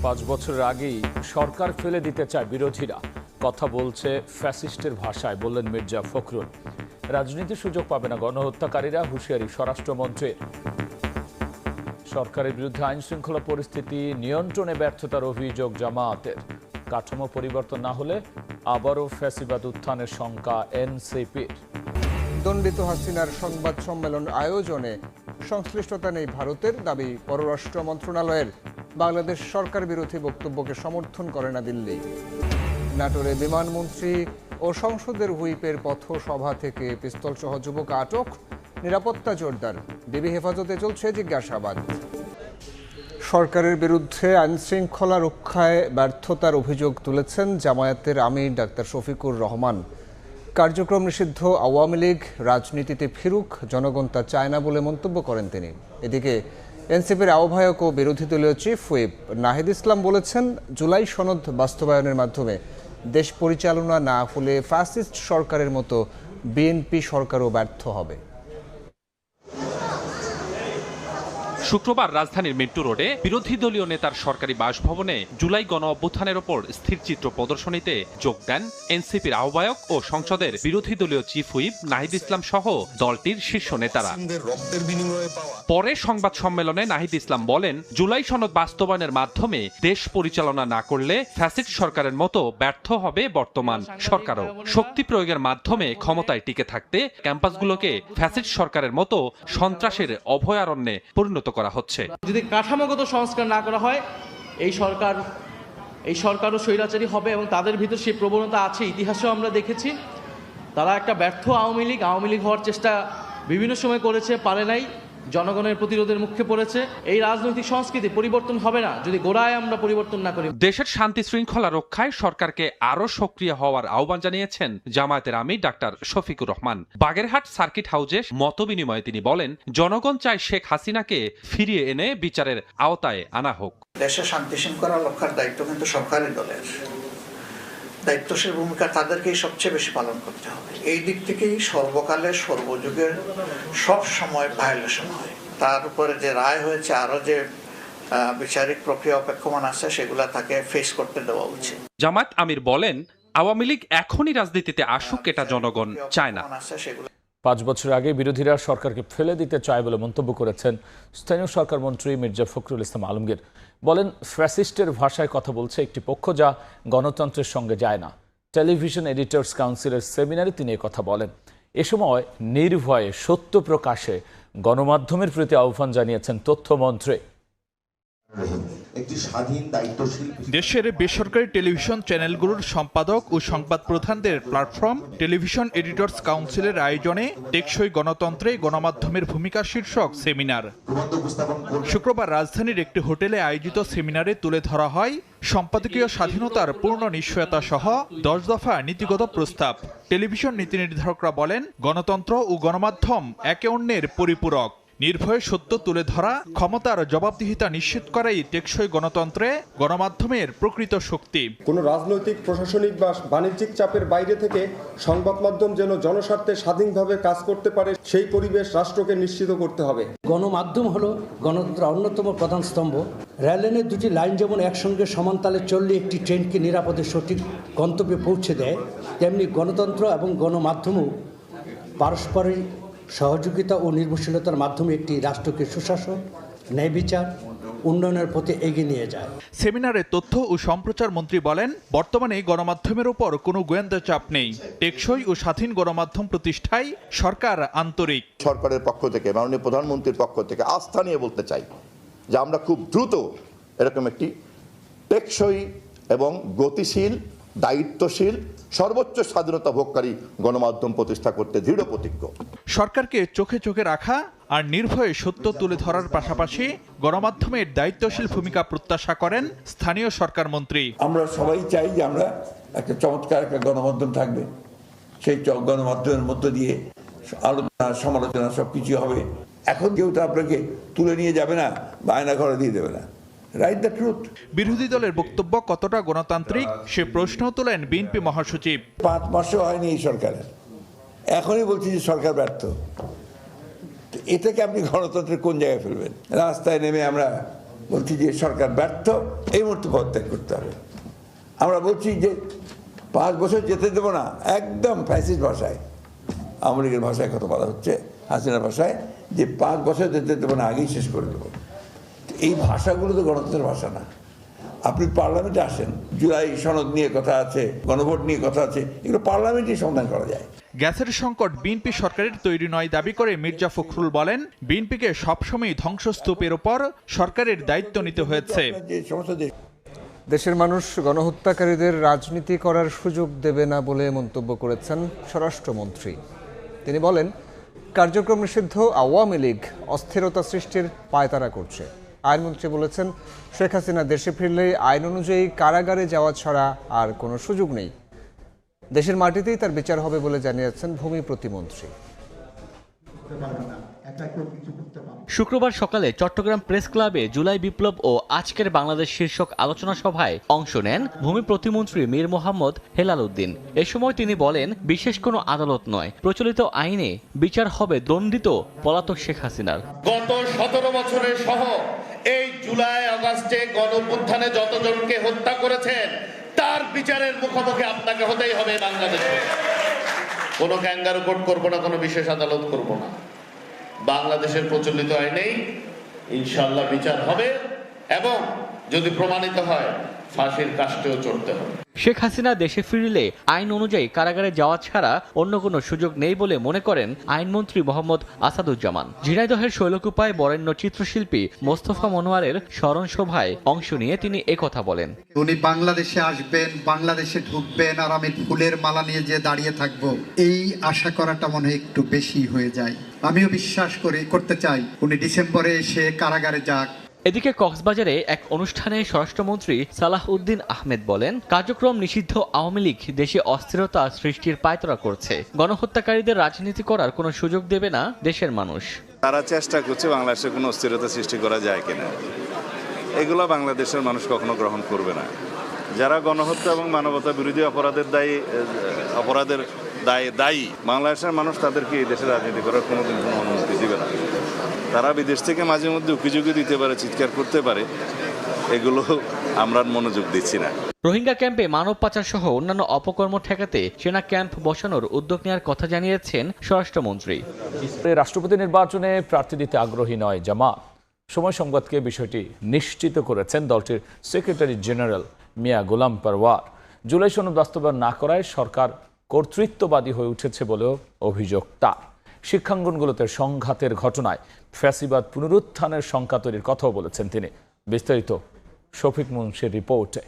5 বছরের আগেই সরকার ফেলে দিতে চায় বিরোধীরা, কথা বলছে ফ্যাসিস্টের ভাষায়, বললেন মির্জা ফখরুল। রাজনীতির সুযোগ পাবে না গণহত্যাকারীরা, হুঁশিয়ারি স্বরাষ্ট্রমন্ত্রীর। সরকারের বিরুদ্ধে আইন শৃঙ্খলা পরিস্থিতি নিয়ন্ত্রণে ব্যর্থতার অভিযোগ জামায়াতের। কাঠামো পরিবর্তন না হলে আবারও ফ্যাসিবাদ উত্থানের শঙ্কা এনসিপির। দণ্ডিত হাসিনার সংবাদ সম্মেলন আয়োজনে সংশ্লিষ্টতা নেই ভারতের, দাবি পররাষ্ট্র মন্ত্রণালয়ের। বাংলাদেশ সরকার বিরোধী বক্তব্যকে সমর্থন করে না দিল্লি। নাটোরে বিমানমন্ত্রী ও সংসদের হুইপের পথসভা থেকে পিস্তলসহ যুবক আটক, নিরাপত্তা জোরদার, ডিবি হেফাজতে চলছে জিজ্ঞাসাবাদ। সরকারের বিরুদ্ধে আইনশৃঙ্খলা রক্ষায় ব্যর্থতার অভিযোগ তুলেছেন জামায়াতের আমির ডাক্তার শফিকুর রহমান। কার্যক্রম নিষিদ্ধ আওয়ামী লীগ রাজনীতিতে ফিরুক, জনগণ তা চায় না বলে মন্তব্য করেন তিনি। এদিকে এনসিপির আহ্বায়ক ও বিরোধী দলীয় চিফ হুইপ নাহিদ ইসলাম বলেছেন, জুলাই সনদ বাস্তবায়নের মাধ্যমে দেশ পরিচালনা না হলে ফ্যাসিস্ট সরকারের মতো বিএনপি সরকারও ব্যর্থ হবে। শুক্রবার রাজধানীর মিন্টু রোডে বিরোধী দলীয় নেতার সরকারি বাসভবনে জুলাই গণ অভ্যুত্থানের ওপর স্থিরচিত্র প্রদর্শনীতে যোগ দেন এনসিপির আহ্বায়ক ও সংসদের বিরোধী দলীয় চিফ হুইপ নাহিদ ইসলাম সহ দলটির শীর্ষ নেতারা। পরে সংবাদ সম্মেলনে নাহিদ ইসলাম বলেন, জুলাই সনদ বাস্তবায়নের মাধ্যমে দেশ পরিচালনা না করলে ফ্যাসিস্ট সরকারের মতো ব্যর্থ হবে বর্তমান সরকারও। শক্তি প্রয়োগের মাধ্যমে ক্ষমতায় টিকে থাকতে ক্যাম্পাসগুলোকে ফ্যাসিস্ট সরকারের মতো সন্ত্রাসের অভয়ারণ্যে পরিণত করা হচ্ছে। যদি কাঠামোগত সংস্কার না করা হয়, এই সরকারও স্বৈরাচারী হবে এবং তাদের ভিতর সেই প্রবণতা আছে। ইতিহাসেও আমরা দেখেছি, তারা একটা ব্যর্থ আওয়ামী লীগ হওয়ার চেষ্টা বিভিন্ন সময় করেছে, পারে নাই, জনগণের প্রতিরোধের মুখে পড়েছে। এই রাজনৈতিক সংস্কৃতি পরিবর্তন হবে না যদি গোড়ায় আমরা পরিবর্তন না করি। দেশের শান্তি শৃঙ্খলা রক্ষায় সরকারকে আরো সক্রিয় হওয়ার আহ্বান জানিয়েছেন জামায়াতের আমির ডাক্তার শফিকুর রহমান। বাগেরহাট সার্কিট হাউজে মতবিনিময়ে তিনি বলেন, জনগণ চায় শেখ হাসিনাকে ফিরিয়ে এনে বিচারের আওতায় আনা হোক। দেশের শান্তি শৃঙ্খলা রক্ষার দায়িত্ব কিন্তু সরকারি দলের, দায়িত্বশীল ভূমিকা তাদেরকেই সবচেয়ে বেশি পালন করতে হবে। এই দিক থেকেই সর্বকালের সর্বযুগের সব সময় ভায়োলেশন হয়। তার উপরে যে রায় হয়েছে, আরো যে বিচারিক প্রক্রিয়া অপেক্ষমান আছে, সেগুলা তাকে ফেস করতে দেওয়া উচিত। জামায়াত আমির বলেন, আওয়ামী লীগ এখনই রাজনীতিতে আসুক, এটা জনগণ চায় না। 5 বছর আগে বিরোধীরা সরকারকে ফেলে দিতে চায় বলে মন্তব্য করেছেন স্থানীয় সরকার মন্ত্রী মির্জা ফখরুল ইসলাম আলমগীর। বলেন, ফ্যাসিস্টের ভাষায় কথা বলছে একটি পক্ষ, যা গণতন্ত্রের সঙ্গে যায় না। টেলিভিশন এডিটর্স কাউন্সিলের সেমিনারে তিনি কথা বলেন। এ সময় নির্ভয়ে সত্য প্রকাশে গণমাধ্যমের প্রতি আহ্বান জানিয়েছেন তথ্যমন্ত্রী। দেশের বেসরকারি টেলিভিশন চ্যানেলগুলোর সম্পাদক ও সংবাদ প্রধানদের প্ল্যাটফর্ম টেলিভিশন এডিটর্স কাউন্সিলের আয়োজনে টেকসই গণতন্ত্রে গণমাধ্যমের ভূমিকা শীর্ষক সেমিনার শুক্রবার রাজধানীর একটি হোটেলে আয়োজিত সেমিনারে তুলে ধরা হয় সম্পাদকীয় স্বাধীনতার পূর্ণ নিশ্চয়তা সহ 10 দফা নীতিগত প্রস্তাব। টেলিভিশন নীতি নির্ধারকরা বলেন, গণতন্ত্র ও গণমাধ্যম একে অন্যের পরিপূরক। নির্ভয়ে সত্য তুলে ধরা, ক্ষমতার জবাবদিহিতা নিশ্চিত করাই টেকসই গণতন্ত্রে গণমাধ্যমের প্রকৃত শক্তি। কোনো রাজনৈতিক, প্রশাসনিক বা বাণিজ্যিক চাপের বাইরে থেকে সংবাদ মাধ্যম যেন জনস্বার্থে স্বাধীনভাবে কাজ করতে পারে, সেই পরিবেশ রাষ্ট্রকে নিশ্চিত করতে হবে। গণমাধ্যম হলো গণতন্ত্রের অন্যতম প্রধান স্তম্ভ। রেললাইনের দুটি লাইন যেমন একসঙ্গে সমানতালে চললে একটি ট্রেনকে নিরাপদে সঠিক গন্তব্যে পৌঁছে দেয়, তেমনি গণতন্ত্র এবং গণমাধ্যমও পারস্পরিক সহযোগিতা ও নির্ভরশীলতার মাধ্যমে একটি রাষ্ট্রকে সুশাসন, ন্যায় বিচার, উন্নয়নের পথে এগিয়ে নিয়ে যায়। সেমিনারে তথ্য ও সম্প্রচার মন্ত্রী বলেন, বর্তমানে গণমাধ্যমের উপর কোনো গোয়েন্দা চাপ নেই। টেকসই ও স্বাধীন গণমাধ্যম প্রতিষ্ঠায় সরকার আন্তরিক। সরকারের পক্ষ থেকে, মাননীয় প্রধানমন্ত্রীর পক্ষ থেকে আস্থা নিয়ে বলতে চাই যে আমরা খুব দ্রুত এরকম একটি টেকসই এবং গতিশীল, দায়িত্বশীল, সর্বোচ্চ স্বাধীনতা ভোগকারী গণমাধ্যম প্রতিষ্ঠা করতে দৃঢ় প্রতিজ্ঞ। সরকারকে চোখে চোখে রাখা আর নির্ভয়ে সত্য তুলে ধরার পাশাপাশি গণমাধ্যমের দায়িত্বশীল ভূমিকা প্রত্যাশা করেন স্থানীয় সরকার মন্ত্রী। আমরা সবাই চাই যে আমরা একটা চমৎকার একটা গণমাধ্যম থাকবে, সেই গণমাধ্যমের মধ্য দিয়ে আলোচনা, সমালোচনা সবকিছু হবে। এখন কেউ তো আপনাকে তুলে নিয়ে যাবে না, বায়না ঘরে দিয়ে দেবে না। বিরোধী দলের বক্তব্য কতটা গণতান্ত্রিক সে প্রশ্ন তোলেন বিএনপি মহাসচিব। 5 মাসও হয়নি এই সরকারের, এখনই বলছি যে সরকার ব্যর্থ। এটাকে আপনি গণতন্ত্রের কোন জায়গায় ফেলবেন? রাস্তায় নেমে আমরা বলছি যে সরকার ব্যর্থ, এই মুহূর্তে পদত্যাগ করতে হবে। আমরা বলছি যে 5 বছর যেতে দেবো না, একদম ফ্যাসিস্ট ভাষায়, আওয়ামী লীগের ভাষায় কথা বলা হচ্ছে, হাসিনার ভাষায়, যে 5 বছর যেতে দেবো না, আগেই শেষ করে দেবো। এই ভাষাগুলো তো গণতন্ত্রের ভাষা না। আপনি পার্লামেন্টে আসেন, জুলাই সনদ নিয়ে কথা আছে, গণভোট নিয়ে কথা আছে, এগুলো পার্লামেন্টেই সমাধান করা যায়। গ্যাসের সংকট বিএনপি সরকারের তৈরি নয় দাবি করে মির্জা ফখরুল বলেন, বিএনপিকে সবসময় ধ্বংসস্তূপের ওপর সরকারের দায়িত্ব নিতে হয়েছে। দেশের মানুষ গণহত্যাকারীদের রাজনীতি করার সুযোগ দেবে না বলে মন্তব্য করেছেন স্বরাষ্ট্রমন্ত্রী। তিনি বলেন, কার্যক্রম নিষিদ্ধ আওয়ামী লীগ অস্থিরতা সৃষ্টির পায়তারা করছে। আইনমন্ত্রী বলেছেন, শেখ হাসিনা দেশে ফিরলে আইন অনুযায়ী কারাগারে যাওয়া ছাড়া আর কোনো সুযোগ নেই। দেশের মাটিতেই তার বিচার হবে বলে জানিয়েছেন ভূমি প্রতিমন্ত্রী। শুক্রবার সকালে চট্টগ্রাম প্রেস ক্লাবে জুলাই বিপ্লব ও আজকের বাংলাদেশ শীর্ষক আলোচনা সভায় অংশ নেন ভূমি প্রতিমন্ত্রী মীর মোহাম্মদ হেলাল উদ্দিন। এ সময় তিনি বলেন, বিশেষ কোনো আদালত নয়, প্রচলিত আইনে বিচার হবে দণ্ডিত পলাতক শেখ হাসিনার। গত 17 বছরের সহ এই জুলাই আগস্টে গণঅভ্যুত্থানে যতজনকে হত্যা করেছেন তার বিচারের মুখোমুখি আপনাকে হতেই হবে। বাংলাদেশে কোনো ক্যাঙ্গারু কোর্ট করবো না, কোনো বিশেষ আদালত করব না। বাংলাদেশের প্রচলিত আইনেই ইনশাআল্লাহ বিচার হবে এবং যদি প্রমাণিত হয় ফাঁসির কাষ্ঠেও চড়তে হবে। শেখ হাসিনা দেশে ফিরলে আইন অনুযায়ী কারাগারে যাওয়া ছাড়া অন্য কোনো সুযোগ নেই বলে মনে করেন আইনমন্ত্রী মোহাম্মদ আসাদুজ্জামান। ঝিনাইদহের শৈলকুপায় বরেণ্য চিত্রশিল্পী মোস্তফা মনোয়ারের স্মরণ সভায় অংশ নিয়ে তিনি একথা বলেন। উনি বাংলাদেশে আসবেন, বাংলাদেশে ঢুকবেন, আর আমি ফুলের মালা নিয়ে যে দাঁড়িয়ে থাকবো, এই আশা করাটা মনে হয় একটু বেশি হয়ে যায়। আমিও বিশ্বাস করতে চাই উনি ডিসেম্বরে এসে কারাগারে যাক। এদিকে কক্সবাজারে এক অনুষ্ঠানে স্বরাষ্ট্রমন্ত্রী সালাহ উদ্দিন আহমেদ বলেন, কার্যক্রম নিষিদ্ধ আওয়ামী লীগ দেশে অস্থিরতা সৃষ্টির পায়তারা করছে। গণহত্যাকারীদের রাজনীতি করার কোনো সুযোগ দেবে না দেশের মানুষ। তারা চেষ্টা করছে বাংলাদেশে কোনো অস্থিরতা সৃষ্টি করা যায় কিনা, এগুলো বাংলাদেশের মানুষ কখনো গ্রহণ করবে না। যারা গণহত্যা এবং মানবতা বিরোধী অপরাধের দায়ী বাংলাদেশের মানুষ তাদেরকে এই দেশে রাজনীতি করার কোনোদিন কোনো অনুমতি দিবে না। তারা বিদেশ থেকে মাঝে মধ্যে উকিঝুঁকি দিতে পারে, চিৎকার করতে পারে, এগুলো আমরা মনোযোগ দিচ্ছি না। রোহিঙ্গা ক্যাম্পে মানব পাচার সহ অন্যান্য অপকর্ম ঠেকাতে সেনা ক্যাম্প বসানোর উদ্যোগ নেওয়ার কথা জানিয়েছেন স্বরাষ্ট্রমন্ত্রী। রাষ্ট্রপতি নির্বাচনে প্রার্থী দিতে আগ্রহী নয় জামাত। সময় সংবাদকে বিষয়টি নিশ্চিত করেছেন দলটির সেক্রেটারি জেনারেল মিয়া গোলাম পরওয়ার। জুলাই সনদ বাস্তবায়ন না করায় সরকার কর্তৃত্ববাদী হয়ে উঠেছে বলেও অভিযোগ তার। শিক্ষাঙ্গনগুলোতে সংঘাতের ঘটনায় ফ্যাসিবাদ পুনরুত্থানের শঙ্কা তৈরির কথাও বলেছেন তিনি। বিস্তারিত শফিক মুন্সির রিপোর্টে।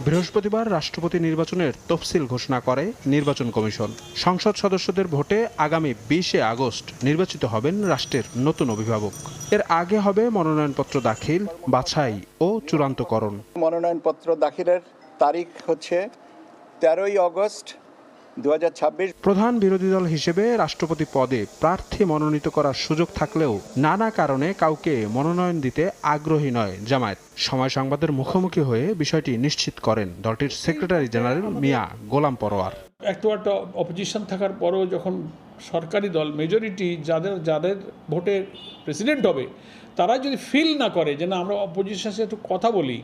বৃহস্পতিবার রাষ্ট্রপতি নির্বাচনের তফসিল ঘোষণা করে নির্বাচন কমিশন। সংসদ সদস্যদের ভোটে আগামী 20 আগস্ট নির্বাচিত হবেন রাষ্ট্রের নতুন অভিভাবক। এর আগে হবে মনোনয়নপত্র দাখিল, বাছাই ও চূড়ান্তকরণ। মনোনয়নপত্র দাখিলের তারিখ হচ্ছে 13 আগস্ট 2026। প্রধান বিরোধী দল হিসেবে রাষ্ট্রপতি পদে প্রার্থী মনোনীত করার সুযোগ থাকলেও নানা কারণে কাউকে মনোনয়ন দিতে আগ্রহী নয় জামায়াত। সময় সংবাদের মুখোমুখি হয়ে বিষয়টি নিশ্চিত করেন দলটির সেক্রেটারি জেনারেল মিয়া গোলাম পরওয়ার। একটা অপোজিশন থাকার পরেও যখন সরকারি দল মেজরিটি যাদের ভোটে প্রেসিডেন্ট হবে তারা যদি ফিল না করে যে না আমরা অপোজিশনের সাথে একটু কথা বলি,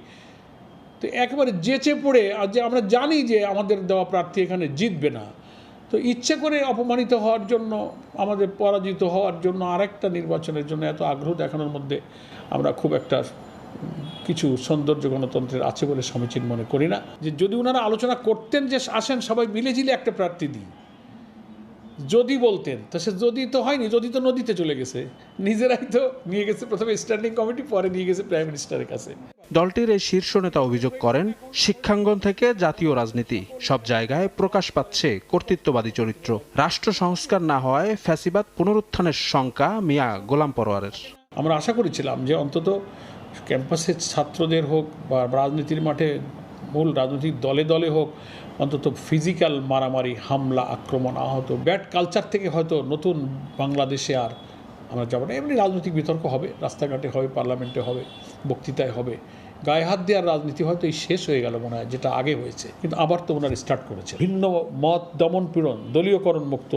তো একেবারে যেচে পড়ে আর যে আমরা জানি যে আমাদের দেওয়া প্রার্থী এখানে জিতবে না, তো ইচ্ছে করে অপমানিত হওয়ার জন্য, আমাদের পরাজিত হওয়ার জন্য আরেকটা নির্বাচনের জন্য এত আগ্রহ দেখানোর মধ্যে আমরা খুব একটা কিছু সৌন্দর্য গণতন্ত্রের আছে বলে সমীচীন মনে করি না। যে যদি ওনারা আলোচনা করতেন যে আসেন সবাই মিলেঝিলে একটা প্রার্থী দিই, যদি বলতেন, তো সে যদি তো হয়নি, যদি তো নদীতে চলে গেছে, নিজেরাই তো নিয়ে গেছে প্রথমে স্ট্যান্ডিং কমিটি, পরে নিয়ে গেছে প্রাইম মিনিস্টারের কাছে। দলটির এই শীর্ষ নেতা অভিযোগ করেন, শিক্ষাঙ্গন থেকে জাতীয় রাজনীতি সব জায়গায় প্রকাশ পাচ্ছে কর্তৃত্ববাদী চরিত্র। রাষ্ট্র সংস্কার না হওয়ায় ফ্যাসিবাদ পুনরুত্থানের শঙ্কা মিয়া গোলাম পরওয়ারের। আমরা আশা করেছিলাম যে অন্তত ক্যাম্পাসের ছাত্রদের হোক বা রাজনীতির মাঠে মূল রাজনৈতিক দলে দলে হোক, অন্তত ফিজিক্যাল মারামারি, হামলা, আক্রমণ, আহত, ব্যাড কালচার থেকে হয়তো নতুন বাংলাদেশে আর আমরা যাবো না। এমনি রাজনৈতিক বিতর্ক হবে, রাস্তাঘাটে হবে, পার্লামেন্টে হবে, বক্তৃতায় হবে, গায়ে হাত দেওয়ার রাজনীতি হয়তো এই শেষ হয়ে গেল মনে হয়, যেটা আগে হয়েছে। কিন্তু আবার তো ওনারা স্টার্ট করেছে ভিন্ন মত, দমন পীড়ন, দলীয়করণ মুক্ত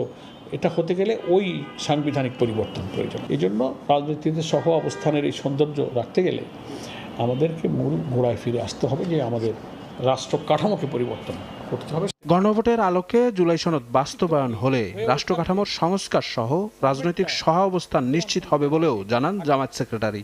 এটা হতে গেলে ওই সাংবিধানিক পরিবর্তন প্রয়োজন। এই জন্য রাজনীতিতে সহ অবস্থানের এই সৌন্দর্য রাখতে গেলে আমাদেরকে মূল গোড়ায় ফিরে আসতে হবে, যে আমাদের রাষ্ট্র কাঠামোকে পরিবর্তন করতে হবে। গণভোটের আলোকে জুলাই সনদ বাস্তবায়ন হলে রাষ্ট্র কাঠামোর সংস্কার সহ রাজনৈতিক সহাবস্থান নিশ্চিত হবে বলেও জানান জামায়াত সেক্রেটারি।